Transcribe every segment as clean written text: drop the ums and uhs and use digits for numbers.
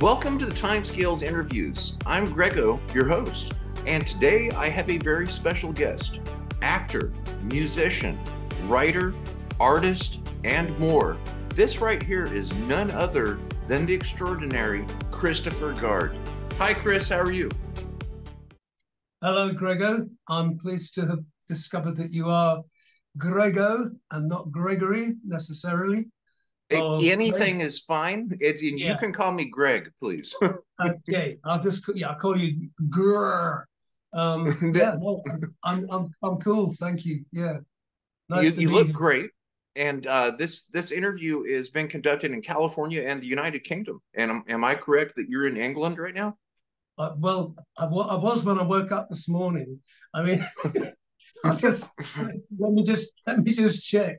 Welcome to the Timescales Interviews. I'm Grego, your host, and today I have a very special guest, actor, musician, writer, artist, and more. This right here is none other than the extraordinary Christopher Guard. Hi, Chris, how are you? Hello, Grego. I'm pleased to have discovered that you are Grego and not Gregory necessarily. Anything is fine. You can call me Greg, please. Okay, I'll call you Grr. I'm cool. Thank you. Yeah, nice to you be look here. great. And this interview is being conducted in California and the United Kingdom. And am I correct that you're in England right now? I was when I woke up this morning. I mean, let me just check.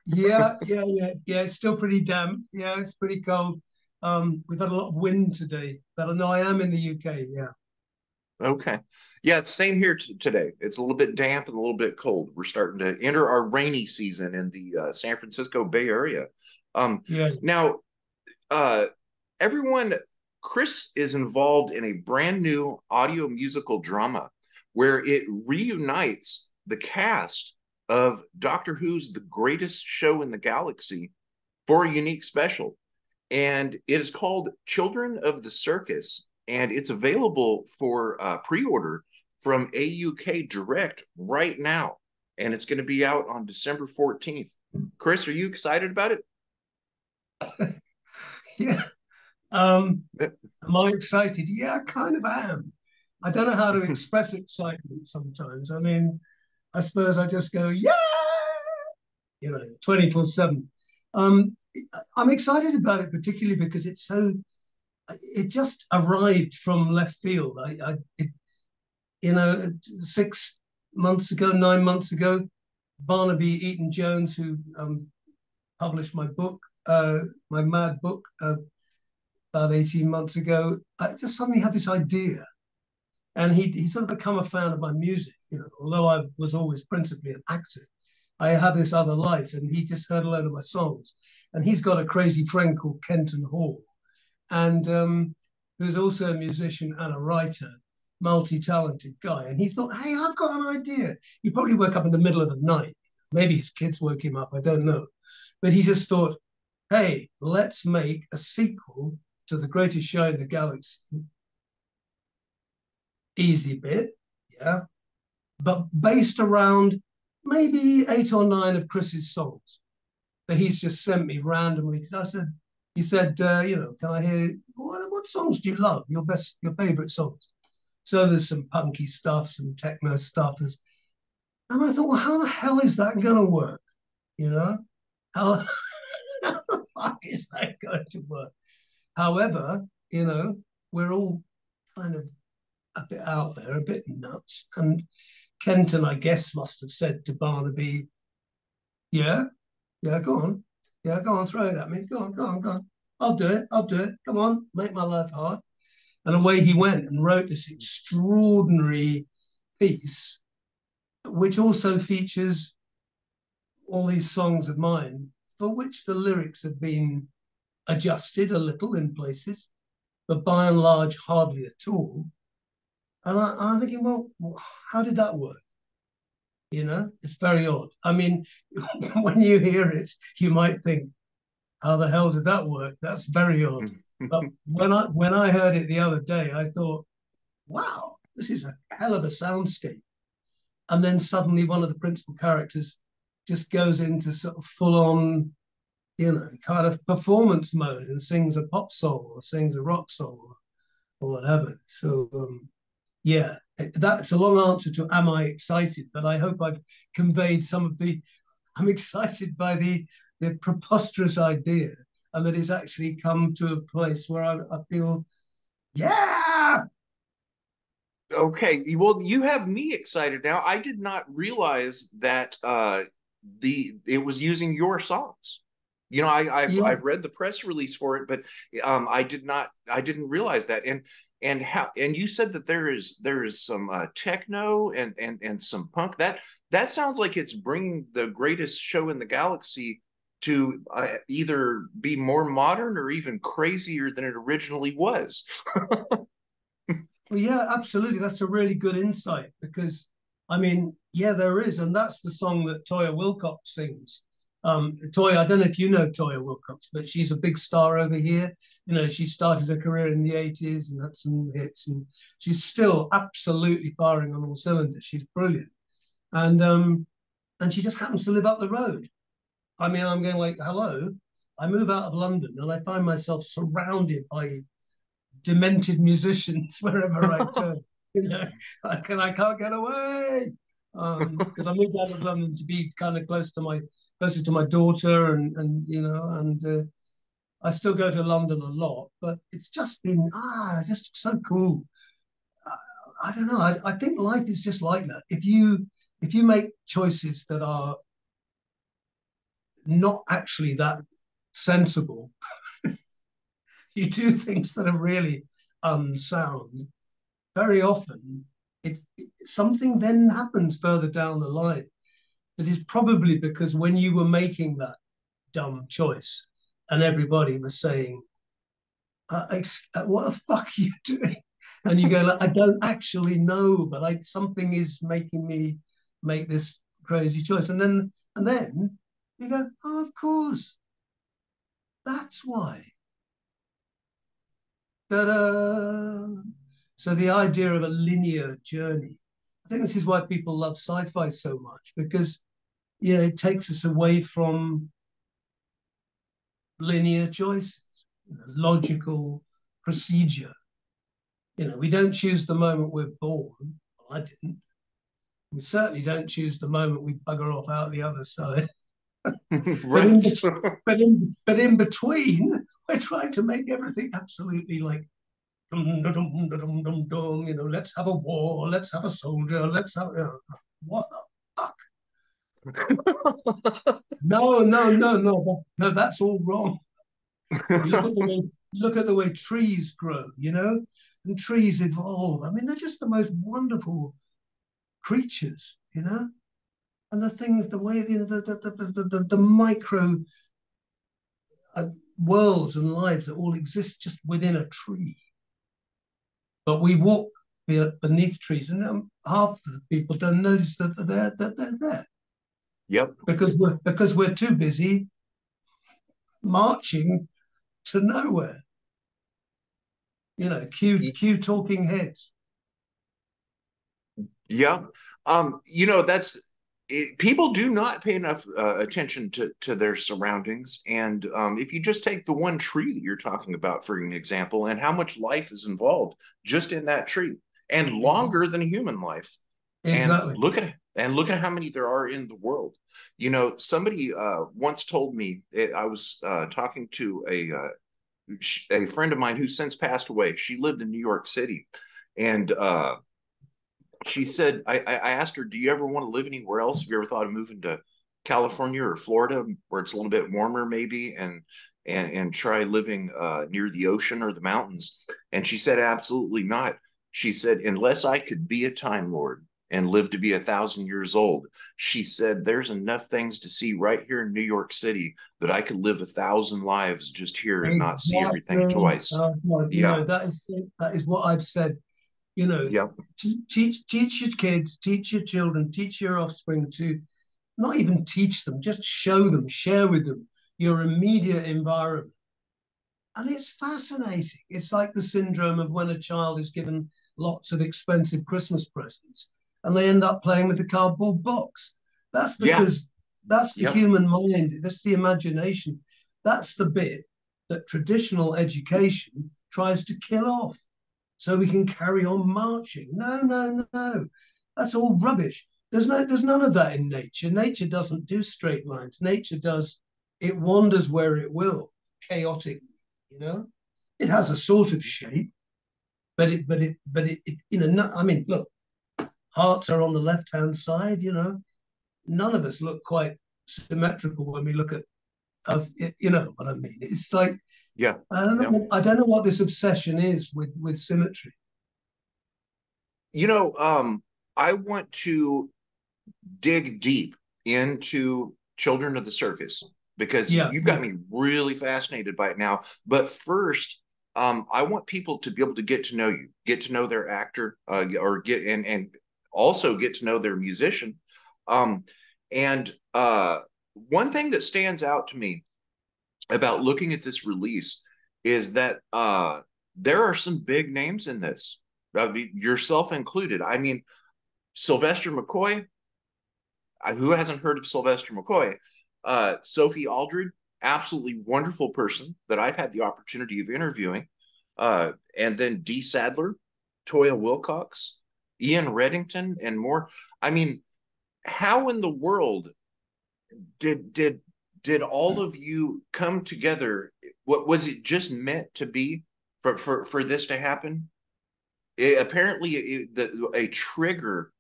Yeah. It's still pretty damp. Yeah, it's pretty cold. We've had a lot of wind today, but no, I am in the UK. Yeah. Okay. Yeah, it's same here today. It's a little bit damp and a little bit cold. We're starting to enter our rainy season in the San Francisco Bay Area. Yeah. Now, everyone, Chris is involved in a brand new audio musical drama where it reunites the cast of Doctor Who's The Greatest Show in the Galaxy for a unique special. And it is called Children of the Circus, and it's available for pre-order from AUK Direct right now. And it's going to be out on December 14th. Chris, are you excited about it? Yeah. Am I excited? Yeah, I kind of am. I don't know how to express excitement sometimes. I mean, I suppose I just go, yeah, 24/7. I'm excited about it, particularly because it just arrived from left field. 9 months ago, Barnaby Eaton Jones, who published my book, my Mad book, about 18 months ago, I just suddenly had this idea. And he sort of become a fan of my music, although I was always principally an actor. I had this other life, and he just heard a load of my songs. And he's got a crazy friend called Kenton Hall, and who's also a musician and a writer, multi-talented guy. And he thought, hey, I've got an idea. He probably woke up in the middle of the night. Maybe his kids woke him up, I don't know. But he just thought, hey, let's make a sequel to The Greatest Show in the Galaxy. Easy bit, yeah, but based around maybe 8 or 9 of Chris's songs that he's just sent me randomly. He said, can I hear what songs do you love? Your favorite songs? So there's some punky stuff, some techno stuff, and I thought, well, how the hell is that going to work? How the fuck is that going to work? However, we're all kind of a bit out there, a bit nuts. And Kenton, I guess, must have said to Barnaby, go on. Yeah, go on, throw it at me. Go on. I'll do it. Come on, make my life hard. And away he went and wrote this extraordinary piece, which also features all these songs of mine, for which the lyrics have been adjusted a little in places, but by and large, hardly at all. And I'm thinking, well, how did that work? It's very odd. I mean, when you hear it, you might think, how the hell did that work? That's very odd. But when I heard it the other day, I thought, wow, this is a hell of a soundscape. And then suddenly one of the principal characters just goes into sort of full-on, kind of performance mode and sings a pop song or sings a rock song or whatever. So, yeah, that's a long answer to am I excited, but I hope I've conveyed some of I'm excited by the preposterous idea, and that it's actually come to a place where I feel, yeah. Okay, well, you have me excited now. I did not realize that it was using your songs. I've read the press release for it, but I didn't realize that. And you said that there is some techno and some punk. That sounds like it's bringing The Greatest Show in the Galaxy to either be more modern or even crazier than it originally was. Well, yeah, absolutely. That's a really good insight because, I mean, yeah, there is, and that's the song that Toya Wilcox sings. Toya, I don't know if you know Toya Wilcox, but she's a big star over here. You know, she started her career in the '80s and had some hits, and she's still absolutely firing on all cylinders. She's brilliant, and she just happens to live up the road. I mean, I'm going like, hello. I move out of London and I find myself surrounded by demented musicians wherever I turn. You know, I can't get away because I moved out of London to be kind of closer to my daughter, and you know, and I still go to London a lot, but it's just been just so cool. I don't know. I think life is just like that. If you make choices that are not actually that sensible, you do things that are really unsound. Very often, something then happens further down the line that is probably because when you were making that dumb choice, and everybody was saying, "What the fuck are you doing?" And you go, like, "I don't actually know, but something is making me make this crazy choice." And then you go, "Oh, of course, that's why." Ta-da! So the idea of a linear journey, I think this is why people love sci-fi so much, because yeah, it takes us away from linear choices, logical procedure. You know, we don't choose the moment we're born. Well, I didn't. We certainly don't choose the moment we bugger off out the other side. But in, Right. but in between, we're trying to make everything absolutely like dum, dum, dum, dum, dum, dum, you know, let's have a war, let's have a soldier, let's have what the fuck? No, that's all wrong. You look at the way trees grow, you know, and trees evolve. I mean, they're just the most wonderful creatures, you know, and the things, the way you know, the micro uh, worlds and lives that all exist just within a tree. But we walk beneath trees, and half the people don't notice that they're there Yep. because we're too busy marching to nowhere. You know, cue talking heads. Yeah. You know, people do not pay enough attention to their surroundings. And if you just take the one tree that you're talking about, for an example, and how much life is involved just in that tree, and longer than human life. And Exactly. look at how many there are in the world. You know, somebody once told me, I was talking to a friend of mine who's since passed away. She lived in New York City, and she said, I asked her, "Do you ever want to live anywhere else? Have you ever thought of moving to California or Florida, where it's a little bit warmer, maybe, and try living near the ocean or the mountains?" And she said, "Absolutely not." She said, "Unless I could be a time lord and live to be 1,000 years old," she said, "there's enough things to see right here in New York City that I could live 1,000 lives just here and not see everything Exactly. twice." You Yeah, know, that is what I've said. You know, yeah, teach your kids, teach your children, teach your offspring to not even teach them, just show them, share with them your immediate environment. And it's fascinating. It's like the syndrome of when a child is given lots of expensive Christmas presents and they end up playing with the cardboard box. That's yeah, because that's the yep. human mind, that's the imagination. That's the bit that traditional education tries to kill off so we can carry on marching. No, no, no. That's all rubbish. There's none of that in nature. Nature doesn't do straight lines. Nature does, it wanders where it will, chaotically, you know. It has a sort of shape, but it you know, no, I mean, look, hearts are on the left hand side, you know. None of us look quite symmetrical when we look at us, you know what I mean. It's like Yeah, yeah. I don't know what this obsession is with symmetry. You know, I want to dig deep into Children of the Circus. because Yeah, you've yeah. got me really fascinated by it now. But first, I want people to be able to get to know you, get to know their actor, or get and also get to know their musician. Um, and one thing that stands out to me about looking at this release is that there are some big names in this, yourself included. I mean, Sylvester McCoy. Who hasn't heard of Sylvester McCoy? Sophie Aldred, absolutely wonderful person that I've had the opportunity of interviewing. And then Dee Sadler, Toya Wilcox, Ian Reddington, and more. I mean, how in the world did all of you come together? What was it just meant to be for this to happen? Apparently, a trigger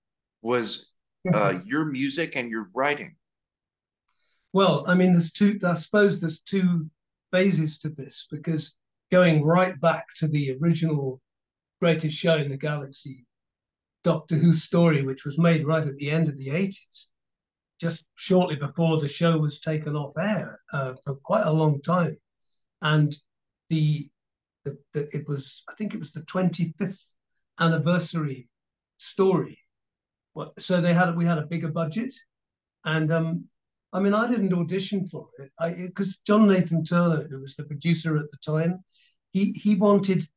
was your music and your writing. Well, I mean, I suppose there's two phases to this, because going right back to the original Greatest Show in the Galaxy, Doctor Who story, which was made right at the end of the 80s, just shortly before the show was taken off air, for quite a long time. And the it was, I think it was the 25th anniversary story. So we had a bigger budget, and I mean, I didn't audition for it because John Nathan Turner, who was the producer at the time, he wanted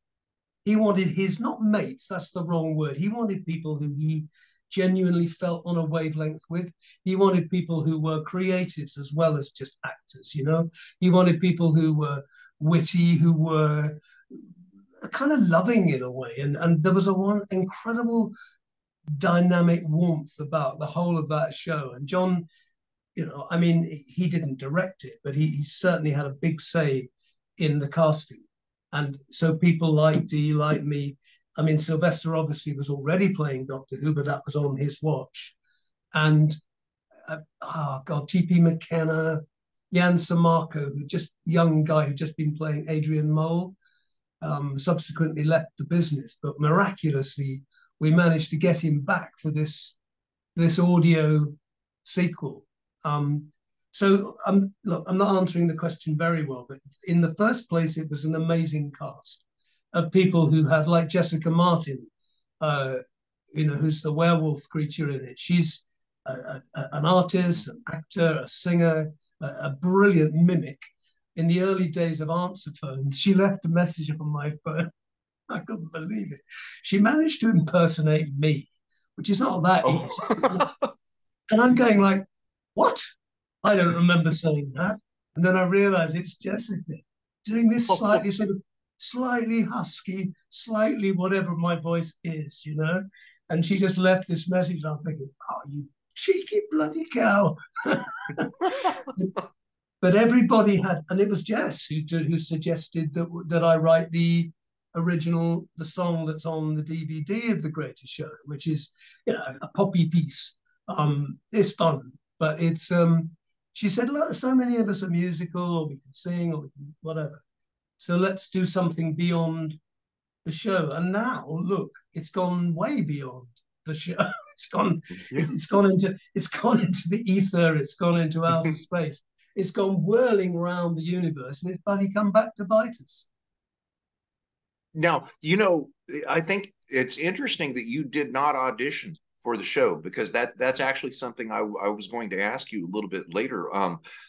his, not mates, that's the wrong word. He wanted people who he genuinely felt on a wavelength with. He wanted people who were creatives as well as just actors, you know. He wanted people who were witty, who were kind of loving in a way. And there was a one incredible dynamic warmth about the whole of that show. And John, you know, I mean, he didn't direct it, but he certainly had a big say in the casting. And so people like Dee, like me. I mean, Sylvester obviously was already playing Doctor Who, but that was on his watch. And oh God, T.P. McKenna, Jan Samarco, who just young guy who just been playing Adrian Mole, subsequently left the business, but miraculously we managed to get him back for this audio sequel. So look, I'm not answering the question very well, but in the first place, it was an amazing cast of people who had, like Jessica Martin, you know, who's the werewolf creature in it. She's an artist, an actor, a singer, a brilliant mimic. In the early days of answer phones, she left a message on my phone. I couldn't believe it. She managed to impersonate me, which is not that easy. Oh. And I'm going like, what? I don't remember saying that. And then I realized it's Jessica doing this slightly sort of slightly husky, slightly whatever my voice is, you know. And she just left this message. And I'm thinking, oh, you cheeky bloody cow. But everybody had, and it was Jess who suggested that I write the song that's on the DVD of The Greatest Show, which is, you know, a poppy piece. It's fun, but it's she said, look, so many of us are musical, or we can sing, or we can whatever. So let's do something beyond the show. And now, look, it's gone way beyond the show. Yeah. It's gone into the ether. It's gone into outer space. It's gone whirling around the universe, and it's bloody come back to bite us. Now, you know, I think it's interesting that you did not audition for the show, because that's actually something I was going to ask you a little bit later.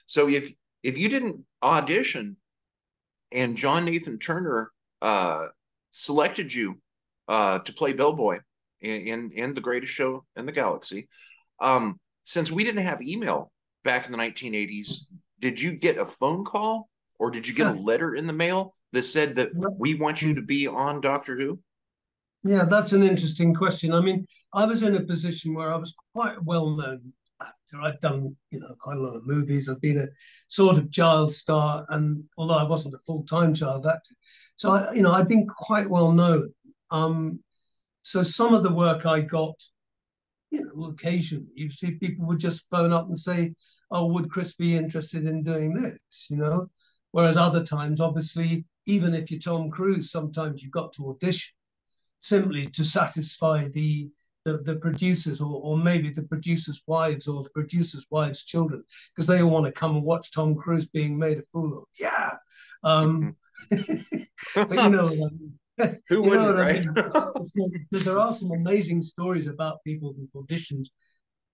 So if you didn't audition and John Nathan Turner selected you to play Bellboy in The Greatest Show in the Galaxy, since we didn't have email back in the 1980s, did you get a phone call, or did you get a letter in the mail that said that we want you to be on Doctor Who? Yeah, that's an interesting question. I mean, I was in a position where I was quite a well-known actor. I'd done, you know, quite a lot of movies. I'd been a sort of child star, and although I wasn't a full-time child actor, so you know, I'd been quite well known. So some of the work I got, you know, occasionally, you see people would just phone up and say, "Oh, would Chris be interested in doing this?" You know, whereas other times, obviously, even if you're Tom Cruise, sometimes you've got to audition simply to satisfy the the producers, or maybe the producers' wives or the producers' wives' children, because they all want to come and watch Tom Cruise being made a fool of. Yeah. But you know what I mean. Who You know wouldn't, what I right? mean? There are some amazing stories about people who've auditioned,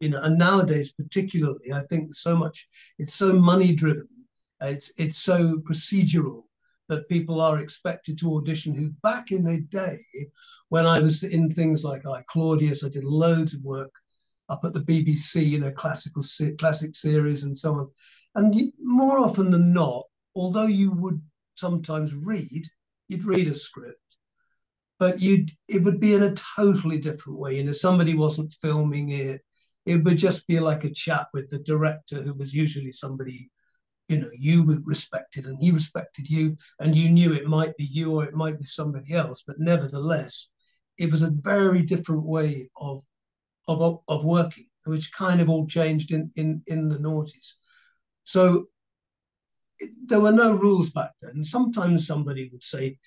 you know, and nowadays particularly, I think it's so money driven, it's so procedural that people are expected to audition. Who back in the day, when I was in things like Claudius, I did loads of work up at the BBC, you know, classic series and so on. And more often than not, although you would sometimes you'd read a script, but it would be in a totally different way. You know, somebody wasn't filming it. It would just be like a chat with the director, who was usually somebody, you know, you respected, and he respected you, and you knew it might be you or it might be somebody else, but nevertheless, it was a very different way of working, which kind of all changed in the noughties. So there were no rules back then. Sometimes somebody would say,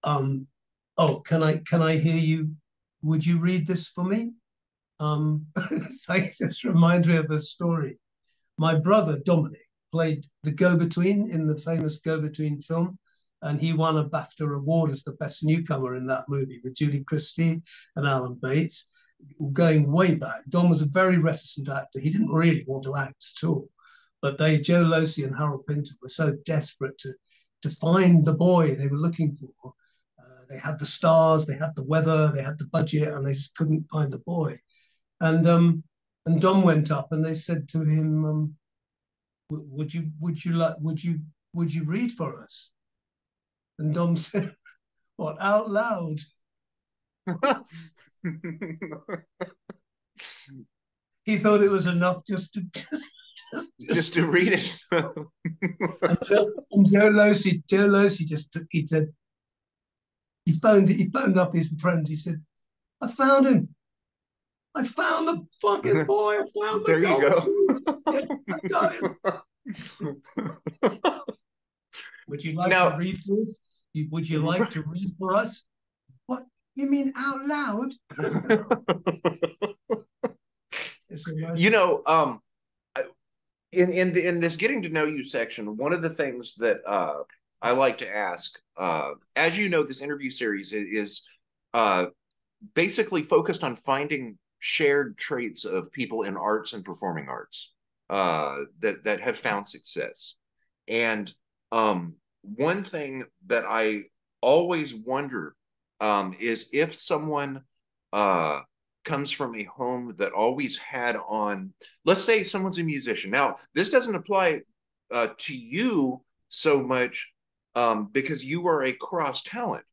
"Oh, can I hear you? Would you read this for me?" So it just reminds me of a story. My brother Dominic played the go-between in the famous Go-Between film, and he won a BAFTA award as the best newcomer in that movie with Julie Christie and Alan Bates. Going way back, Dom was a very reticent actor. He didn't really want to act at all, but Joe Losey and Harold Pinter were so desperate to find the boy they were looking for. They had the stars, they had the weather, they had the budget, and they just couldn't find the boy. And Dom went up, and they said to him, would you read for us? And Dom said, "What, out loud?" He thought it was enough just to read it. And Joe Losey just took. He said he phoned up his friend. He said, "I found him. I found the fucking boy. I found the There you go. I got him." Would you like to read for us? Would you like to read for us? What? You mean out loud? You know, in this getting to know you section, one of the things that I like to ask, as you know, this interview series is basically focused on finding shared traits of people in arts and performing arts that have found success. And one thing that I always wonder is if someone comes from a home that always had on, let's say someone's a musician. Now, this doesn't apply to you so much because you are a cross talent.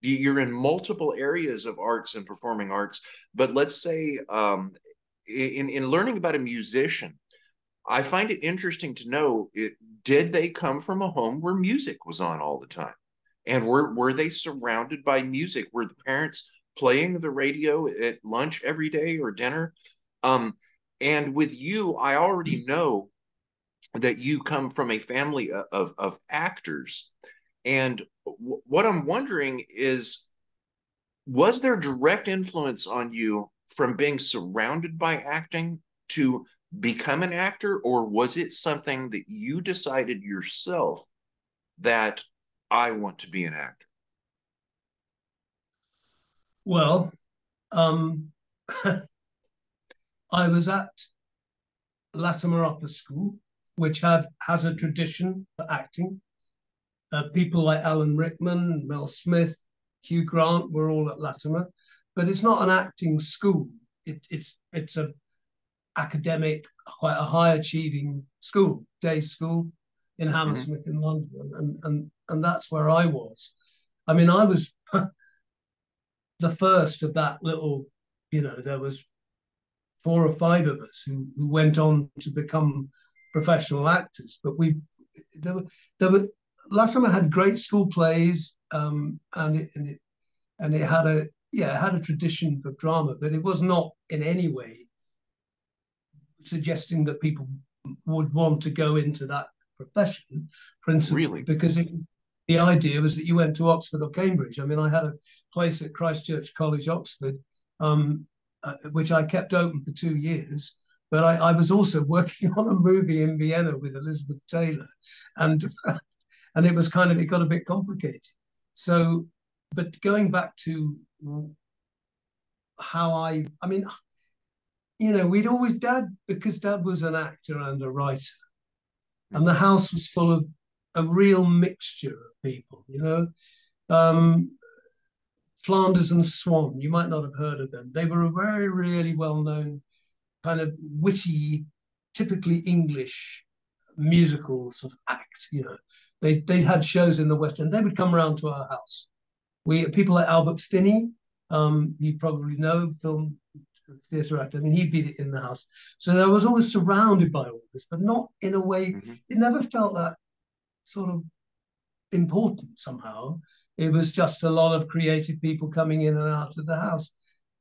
You're in multiple areas of arts and performing arts. But let's say in learning about a musician, I find it interesting to know, did they come from a home where music was on all the time? And were they surrounded by music? Were the parents playing the radio at lunch every day or dinner? And with you, I already know that you come from a family of actors. And what I'm wondering is, was there direct influence on you from being surrounded by acting to become an actor, or was it something that you decided yourself that I want to be an actor? Well, I was at Latimer Upper School, which has a tradition for acting. People like Alan Rickman, Mel Smith, Hugh Grant were all at Latimer, but it's not an acting school. It's a academic, quite a high achieving school, day school in Hammersmith in London, and that's where I was. I mean, I was the first of that little, you know, there was 4 or 5 of us who went on to become professional actors. But there were Latimer had great school plays, and it had a tradition for drama, but it was not in any way suggesting that people would want to go into that profession, principally, Really? because the idea was that you went to Oxford or Cambridge. I mean, I had a place at Christ Church College, Oxford, which I kept open for 2 years. But I was also working on a movie in Vienna with Elizabeth Taylor, and and it was kind of, it got a bit complicated. So, but going back to how I mean, you know, we'd always because Dad was an actor and a writer, and the house was full of a real mixture of people, you know. Flanders and Swan, you might not have heard of them. They were a very, really well-known kind of witty, typically English musical sort of act, you know. They had shows in the West End. They would come around to our house. People like Albert Finney, you probably know, film theatre actor. I mean, he'd be in the house. So I was always surrounded by all this, but not in a way, it never felt that sort of important somehow. It was just a lot of creative people coming in and out of the house.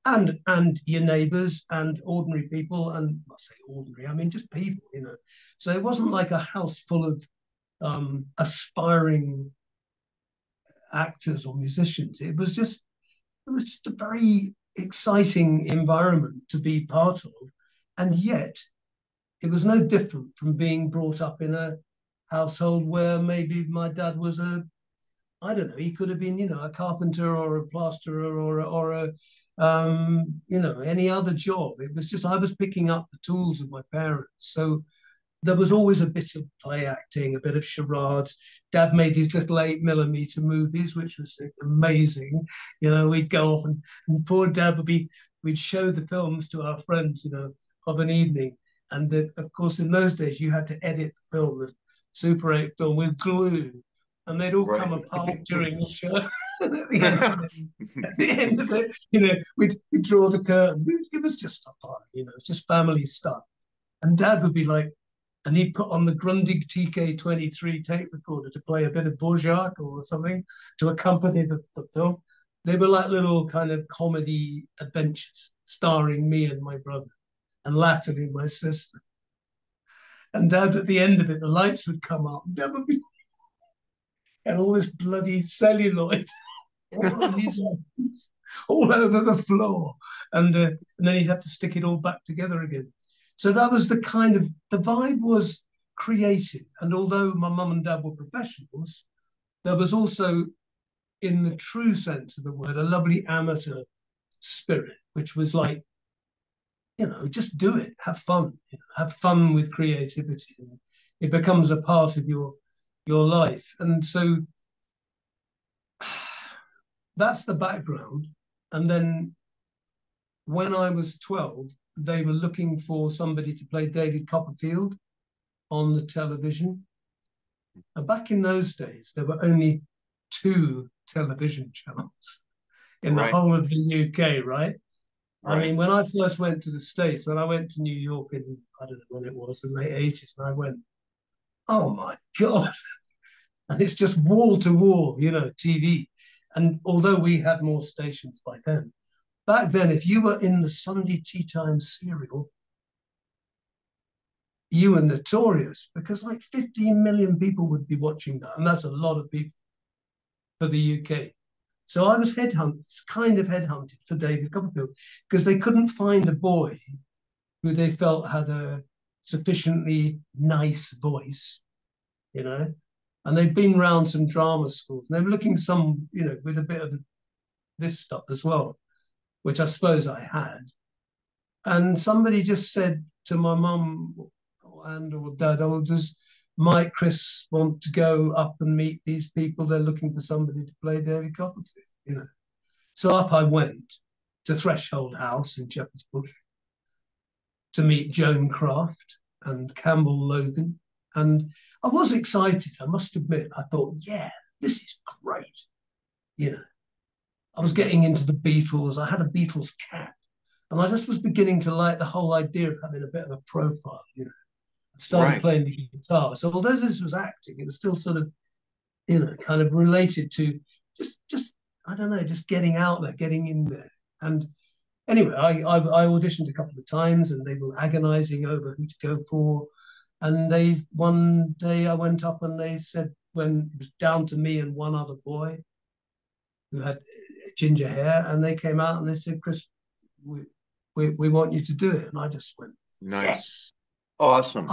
And your neighbours and ordinary people, and I say ordinary, I mean just people, you know. So it wasn't like a house full of aspiring actors or musicians. It was just a very exciting environment to be part of, and yet it was no different from being brought up in a household where maybe my dad was I don't know, he could have been, you know, a carpenter or a plasterer or a you know, any other job. It was just I was picking up the tools of my parents. So there was always a bit of play acting, a bit of charades. Dad made these little 8mm movies, which was amazing. You know, we'd go off and poor Dad we'd show the films to our friends, you know, of an evening. And of course, in those days, you had to edit the film, the Super 8 film, with glue. And they'd all come apart during the show. At the end of it, you know, we'd draw the curtain. It was just fun, you know, it's just family stuff. And Dad would be like, and he'd put on the Grundig TK23 tape recorder to play a bit of Dvorak or something to accompany the film. They were like little kind of comedy adventures starring me and my brother, and latterly my sister. And Dad, at the end of it, the lights would come up. Dad would be, and all this bloody celluloid all over the floor, and then he'd have to stick it all back together again. So that was the kind of, the vibe was creative, and although my mum and dad were professionals, there was also, in the true sense of the word, a lovely amateur spirit, which was like, you know, just do it, have fun, you know, have fun with creativity, and it becomes a part of your life. And so that's the background. And then when I was 12, they were looking for somebody to play David Copperfield on the television. And back in those days, there were only 2 television channels in the whole of the UK, right? I mean, when I first went to the States, when I went to New York in, I don't know when it was, the late 80s, and I went, oh my God. And it's just wall to wall, you know, TV. And although we had more stations by then, back then, if you were in the Sunday tea time serial, you were notorious, because like 15 million people would be watching that. And that's a lot of people for the UK. So I was kind of headhunted for David Copperfield, because they couldn't find a boy who they felt had a sufficiently nice voice, you know. And they'd been round some drama schools, and they were looking for some, you know, with a bit of this stuff as well, which I suppose I had. And somebody just said to my mum and or dad, oh, does Chris want to go up and meet these people? They're looking for somebody to play David Copperfield, you know. So up I went to Threshold House in Shepherd's Bush to meet Joan Craft and Campbell Logan. And I was excited, I must admit. I thought, yeah, this is great. You know, I was getting into the Beatles. I had a Beatles cap. And I just was beginning to like the whole idea of having a bit of a profile, you know. I started playing the guitar. So although this was acting, it was still sort of, you know, kind of related to just I don't know, just getting out there, getting in there. And anyway, I auditioned a couple of times, and they were agonizing over who to go for. And one day I went up, and they said, when it was down to me and one other boy who had ginger hair, and they came out and they said, Chris, we want you to do it. And I just went, Nice. yes. Awesome.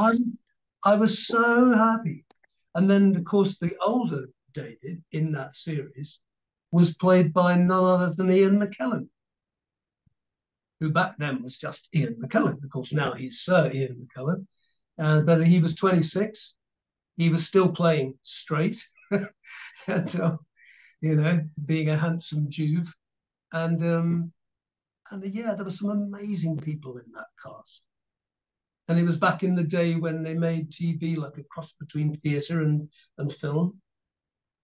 I was so happy. And then, of course, the older David in that series was played by none other than Ian McKellen, who back then was just Ian McKellen. Of course, now he's Sir Ian McKellen. But he was 26. He was still playing straight, and being a handsome Juve. And yeah, there were some amazing people in that cast. And it was back in the day when they made TV like a cross between theatre and film.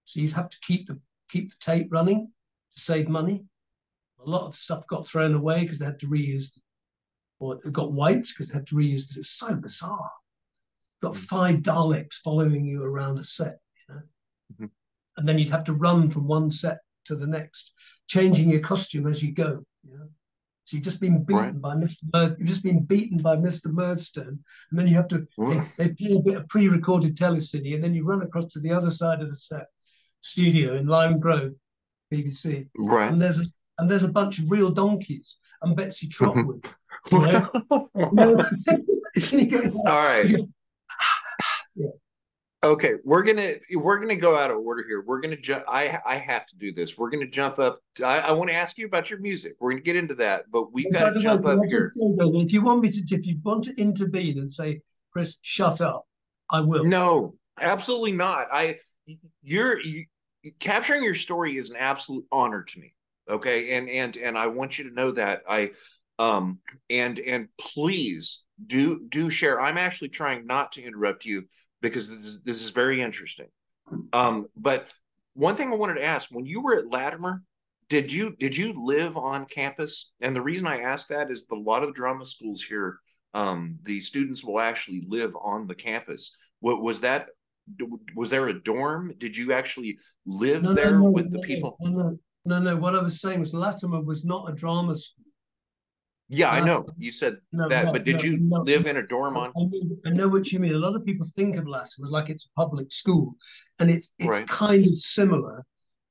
So you'd have to keep the tape running to save money. A lot of stuff got thrown away because they had to reuse, or it got wiped because they had to reuse it. It was so bizarre. Got 5 Daleks following you around a set, Mm-hmm. And then you'd have to run from one set to the next, changing your costume as you go. So you've just been beaten by Mr. Murdstone, and then you have to they play a bit of pre-recorded telecine, and then you run across to the other side of the set studio in Lime Grove, BBC, Right. and there's a bunch of real donkeys and Betsy Trotwood. All right. Yeah. Okay, we're gonna go out of order here. We're gonna jump. I have to do this. We're gonna jump up. I want to ask you about your music. We're gonna get into that, but we've got to jump up here. If you want to intervene and say, Chris, shut up, I will. No, absolutely not. Capturing your story is an absolute honor to me. Okay, and I want you to know that and please do share. I'm actually trying not to interrupt you, because this is very interesting. But one thing I wanted to ask, when you were at Latimer, did you live on campus? And the reason I ask that is a lot of the drama schools here, the students will actually live on the campus. What was that? Was there a dorm? Did you actually live there with the people? No. What I was saying was Latimer was not a drama school. Yeah, I know. You said that, but did you live in a dorm on? I know what you mean. A lot of people think of Latimer like it's a public school, and it's Right. kind of similar.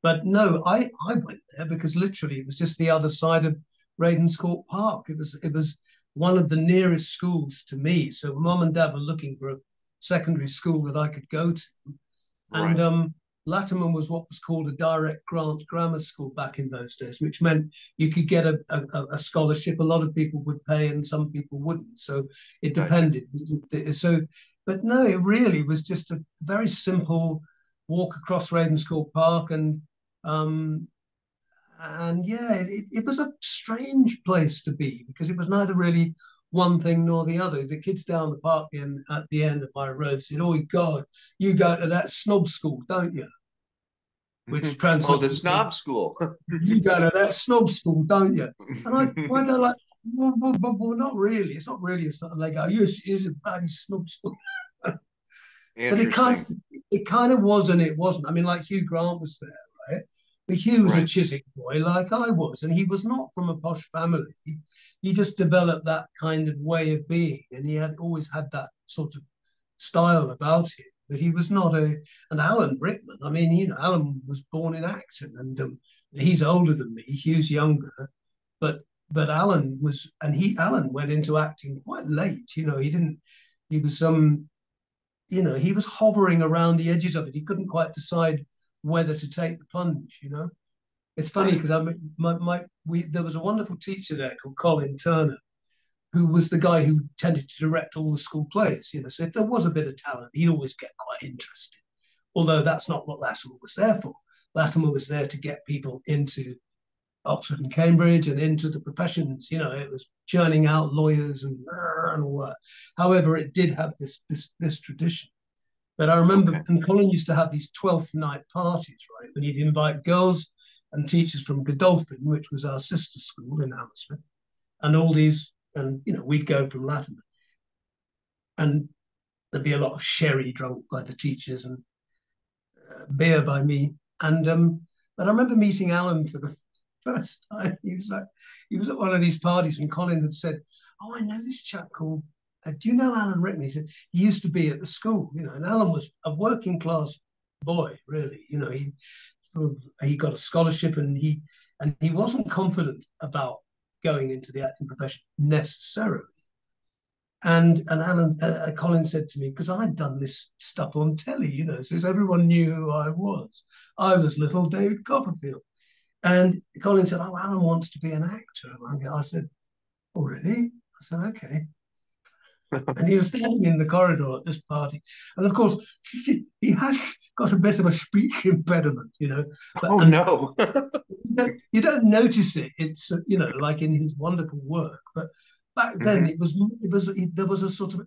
But no, I went there because literally it was just the other side of Ravenscourt Park. It was one of the nearest schools to me. So Mum and Dad were looking for a secondary school that I could go to, Right. and Latimer was what was called a direct grant grammar school back in those days, which meant you could get a scholarship. A lot of people would pay and some people wouldn't. So it depended. So, but no, it really was just a very simple walk across Ravenscourt Park. And yeah, it was a strange place to be because it was neither really one thing nor the other. The kids down the park at the end of my road said, "Oh God, you go to that snob school, don't you?" Which translates. Oh, the snob school. You go to that snob school, don't you? And I go like, well, not really. It's not really a snob. And they go, yes, it is a bloody snob school. But it kind of was and it wasn't. I mean, like Hugh Grant was there, right? But Hugh was a Chiswick boy like I was, and he was not from a posh family. He just developed that kind of way of being, and he had always had that sort of style about him. But he was not an Alan Rickman. I mean, Alan was born in Acton, and he's older than me. Hugh's younger, but Alan was, and Alan went into acting quite late. He didn't. He was he was hovering around the edges of it. He couldn't quite decide whether to take the plunge. It's funny because there was a wonderful teacher there called Colin Turner, who was the guy who tended to direct all the school plays. So if there was a bit of talent, he'd always get quite interested. Although that's not what Latimer was there for. Latimer was there to get people into Oxford and Cambridge and into the professions. It was churning out lawyers and all that. However, it did have this tradition. But I remember, and Colin used to have these 12th night parties, right? When he'd invite girls and teachers from Godolphin, which was our sister school in Hammersmith, and all these, and we'd go from Latimer, and there'd be a lot of sherry drunk by the teachers and beer by me. And but I remember meeting Alan for the first time. He was at one of these parties, and Colin had said, "Oh, I know this chap called. Do you know Alan Rickman?" He said he used to be at the school, and Alan was a working class boy, really. He got a scholarship, and he wasn't confident about going into the acting profession necessarily. And Alan Colin said to me, because I'd done this stuff on telly, you know, so everyone knew who I was. I was little David Copperfield. And Colin said, "Oh, Alan wants to be an actor." And I said, "Oh, really?" I said, "Okay." And he was standing in the corridor at this party. And of course, he has got a bit of a speech impediment, you know. But, no. you don't notice it. It's, you know, like in his wonderful work. But back then, there was a sort of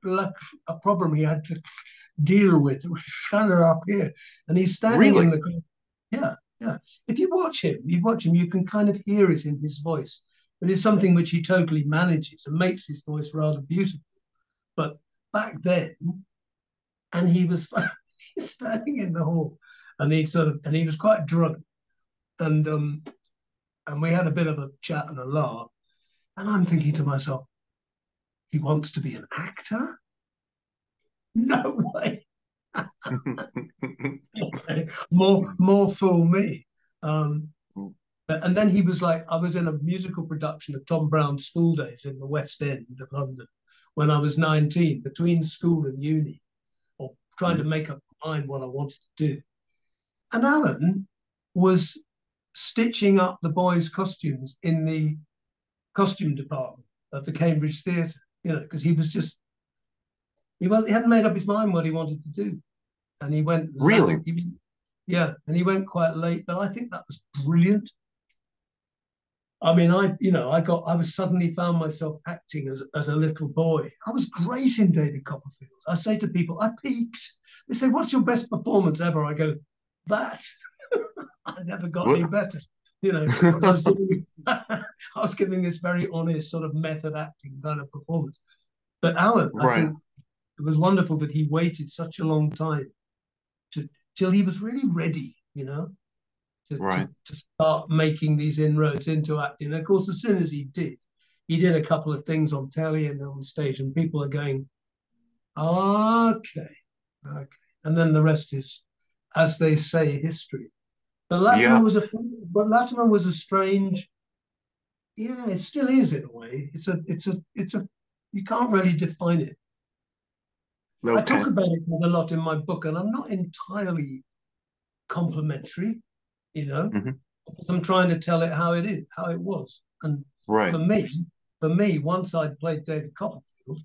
a problem he had to deal with. It was kind of up here. And he's standing in the corridor. Yeah. Yeah, if you watch him, you can kind of hear it in his voice. But it's something which he totally manages and makes his voice rather beautiful. But back then, and he was standing in the hall, and he was quite drunk, and we had a bit of a chat and a laugh, and I'm thinking to myself, he wants to be an actor? No way. more fool me. And then he was like, I was in a musical production of Tom Brown's School Days in the West End of London when I was 19, between school and uni, or trying to make up my mind what I wanted to do. And Alan was stitching up the boys' costumes in the costume department of the Cambridge Theatre, you know, because he hadn't made up his mind what he wanted to do. And he went really? And he went quite late, but I think that was brilliant. I mean, I was suddenly found myself acting as a little boy. I was great in David Copperfield. I say to people, I peaked. They say, "What's your best performance ever?" I go, "That." I never got any better. You know, I was giving this very honest sort of method acting kind of performance. But Alan, I think it was wonderful that he waited such a long time till he was really ready, you know, to start making these inroads into acting. And of course, as soon as he did a couple of things on telly and on stage, and people are going, okay. And then the rest is, as they say, history. But Latimer was a strange, it still is in a way. It's a you can't really define it. Okay. I talk about it a lot in my book, and I'm not entirely complimentary, you know, because I'm trying to tell it how it was. And for me, once I'd played David Copperfield,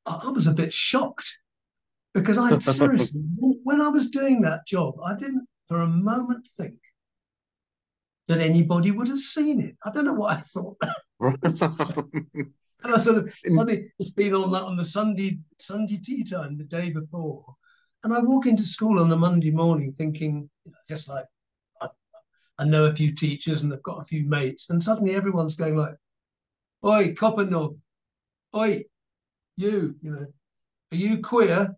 I was a bit shocked, because I seriously, when I was doing that job, I didn't for a moment think that anybody would have seen it. I don't know what I thought. And I sort of suddenly it's been on the Sunday tea time the day before, and I walk into school on a Monday morning thinking, you know, just like I know a few teachers and I've got a few mates, and suddenly everyone's going like, "Oi, Coppernog, oi, you know, are you queer?"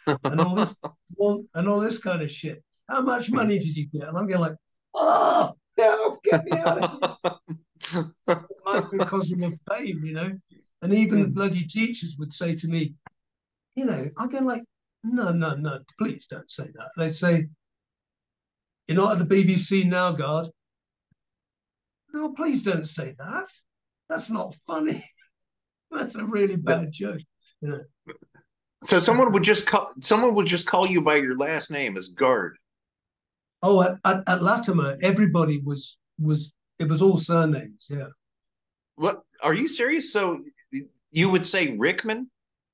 and all this kind of shit. How much money did you get? And I'm going like, "Oh, no, get me out of here." Microcosm of fame, you know. And even the bloody teachers would say to me, you know, I go like, no, please don't say that. They'd say, "You're not at the BBC now, guard." No, please don't say that. That's not funny. That's a really bad joke, you know. So someone would just call you by your last name as Guard. Oh, at Latimer, everybody was it was all surnames, yeah. What, are you serious? So you would say Rickman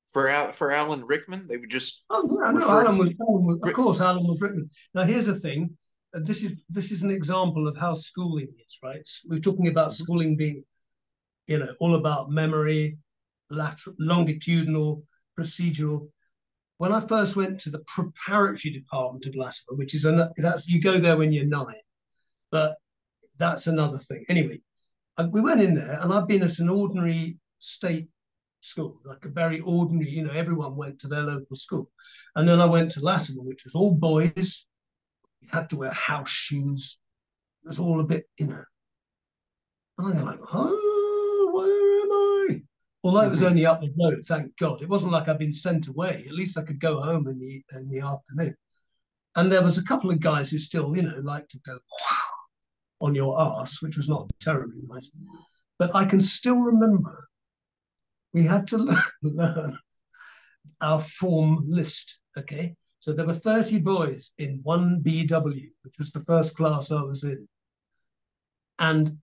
for Alan Rickman? They would just Alan was of course Alan was Rickman. Now here's the thing. This is an example of how schooling is, right? We're talking about schooling being, you know, all about memory, longitudinal, procedural. When I first went to the preparatory department of Latimer, which is you go there when you're 9, but that's another thing. Anyway, we went in there, and I've been at an ordinary state school, like a very ordinary, you know, everyone went to their local school. And then I went to Latimer, which was all boys. You had to wear house shoes. It was all a bit, you know. And I'm like, "Oh, where am I?" Although it was only up the road, thank God. It wasn't like I'd been sent away. At least I could go home in the afternoon. And there was a couple of guys who still, you know, like to go, on your arse, which was not terribly nice. But I can still remember we had to learn our form list, okay? So there were 30 boys in 1BW, which was the first class I was in. And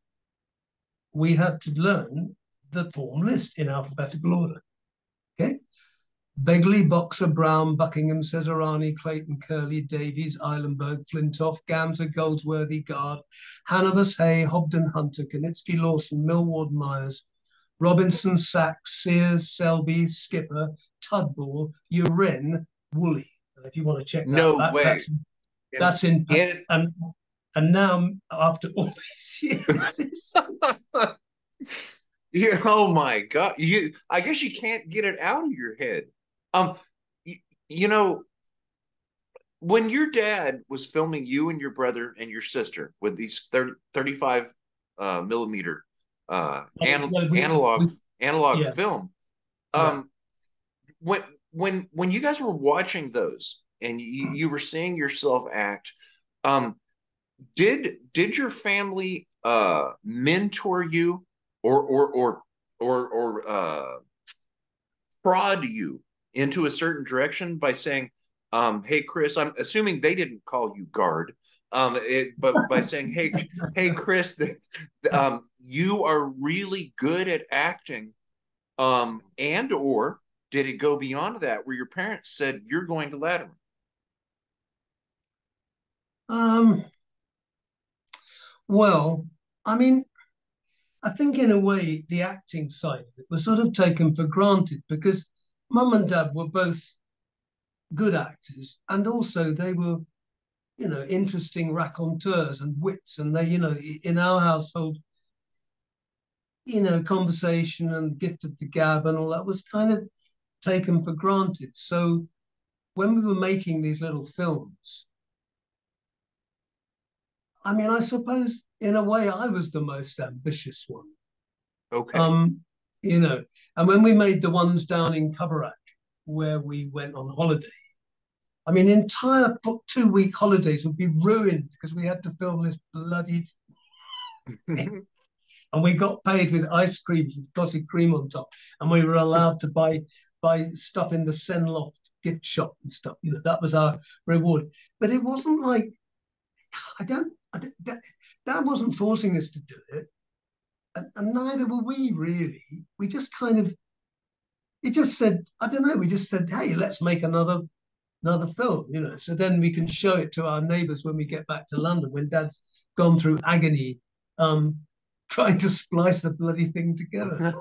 we had to learn the form list in alphabetical order, okay? Begley, Boxer, Brown, Buckingham, Cesarani, Clayton, Curley, Davies, Eilenberg, Flintoff, Gamzer, Goldsworthy, Guard, Hannibus, Hay, Hobden, Hunter, Kanitsky, Lawson, Millward, Myers, Robinson, Sachs, Sears, Selby, Skipper, Tudball, Uren, Woolley. And if you want to check No way. That's in and now after all these years. Yeah, oh my God. I guess you can't get it out of your head. You know, when your dad was filming you and your brother and your sister with these 35 millimeter analog yeah. film, when you guys were watching those and you were seeing yourself act, did your family mentor you or prod you into a certain direction by saying, hey Chris, I'm assuming they didn't call you guard, but by saying, hey Chris, you are really good at acting, and or did it go beyond that where your parents said you're going to Letterman? Well, I mean, I think in a way the acting side of it was sort of taken for granted because mum and dad were both good actors, and also they were, interesting raconteurs and wits, and they, in our household, conversation and gift of the gab and all that was kind of taken for granted. So when we were making these little films, I mean, I suppose in a way I was the most ambitious one. Okay. And when we made the ones down in Coverack, where we went on holiday, I mean, entire 2-week holidays would be ruined because we had to film this bloody thing. And we got paid with ice cream with glossy cream on top, and we were allowed to buy stuff in the Senloft gift shop and stuff. That was our reward. But it wasn't like that wasn't forcing us to do it, and neither were we really. We just kind of, it just said, I don't know. We just said, hey, let's make another film, so then we can show it to our neighbours when we get back to London, when Dad's gone through agony trying to splice the bloody thing together.